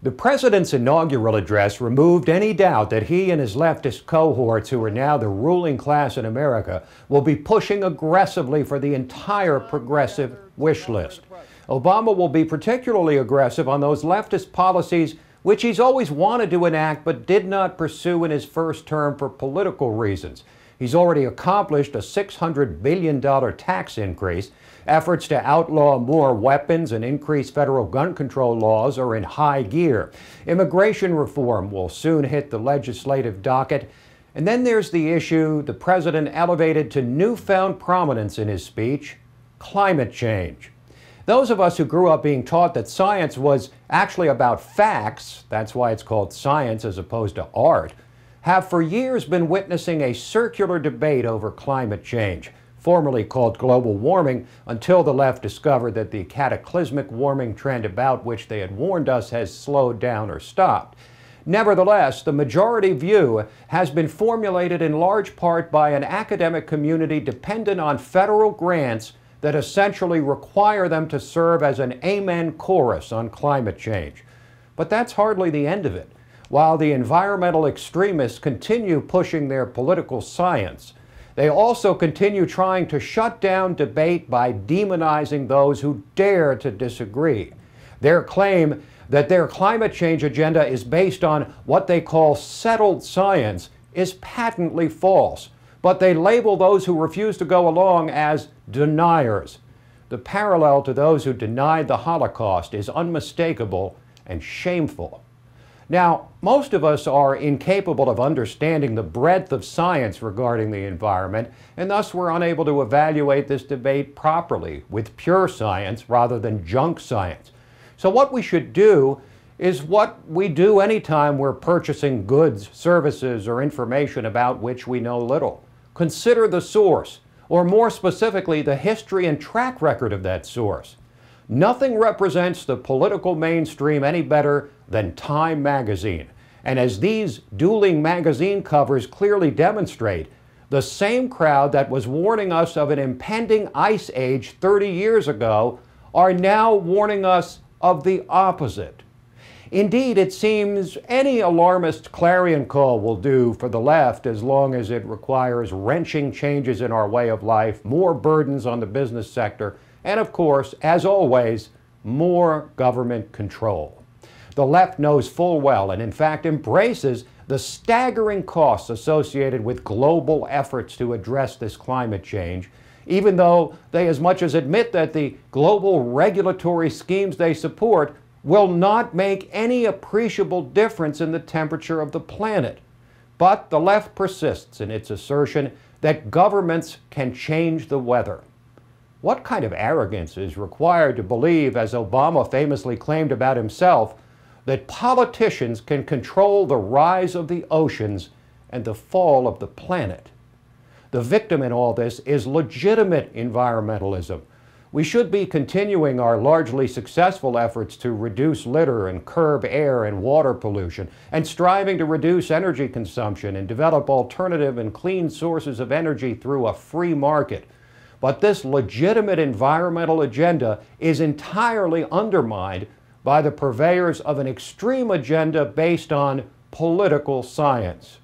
The president's inaugural address removed any doubt that he and his leftist cohorts, who are now the ruling class in America, will be pushing aggressively for the entire progressive wish list. Obama will be particularly aggressive on those leftist policies which he's always wanted to enact but did not pursue in his first term for political reasons. He's already accomplished a $600 billion tax increase. Efforts to outlaw more weapons and increase federal gun control laws are in high gear. Immigration reform will soon hit the legislative docket. And then there's the issue the president elevated to newfound prominence in his speech: climate change. Those of us who grew up being taught that science was actually about facts, that's why it's called science as opposed to art, have for years been witnessing a circular debate over climate change, formerly called global warming, until the left discovered that the cataclysmic warming trend about which they had warned us has slowed down or stopped. Nevertheless, the majority view has been formulated in large part by an academic community dependent on federal grants that essentially require them to serve as an amen chorus on climate change. But that's hardly the end of it. While the environmental extremists continue pushing their political science, they also continue trying to shut down debate by demonizing those who dare to disagree. Their claim that their climate change agenda is based on what they call settled science is patently false, but they label those who refuse to go along as deniers. The parallel to those who denied the Holocaust is unmistakable and shameful. Now, most of us are incapable of understanding the breadth of science regarding the environment, and thus we're unable to evaluate this debate properly with pure science rather than junk science. So what we should do is what we do anytime we're purchasing goods, services, or information about which we know little. Consider the source, or more specifically, the history and track record of that source. Nothing represents the political mainstream any better than Time magazine. And as these dueling magazine covers clearly demonstrate, the same crowd that was warning us of an impending ice age 30 years ago are now warning us of the opposite. Indeed, it seems any alarmist clarion call will do for the left as long as it requires wrenching changes in our way of life, more burdens on the business sector, and of course, as always, more government control. The left knows full well, and in fact embraces, the staggering costs associated with global efforts to address this climate change, even though they as much as admit that the global regulatory schemes they support will not make any appreciable difference in the temperature of the planet. But the left persists in its assertion that governments can change the weather. What kind of arrogance is required to believe, as Obama famously claimed about himself, that politicians can control the rise of the oceans and the fall of the planet? The victim in all this is legitimate environmentalism. We should be continuing our largely successful efforts to reduce litter and curb air and water pollution, and striving to reduce energy consumption and develop alternative and clean sources of energy through a free market. But this legitimate environmental agenda is entirely undermined by the purveyors of an extreme agenda based on political science.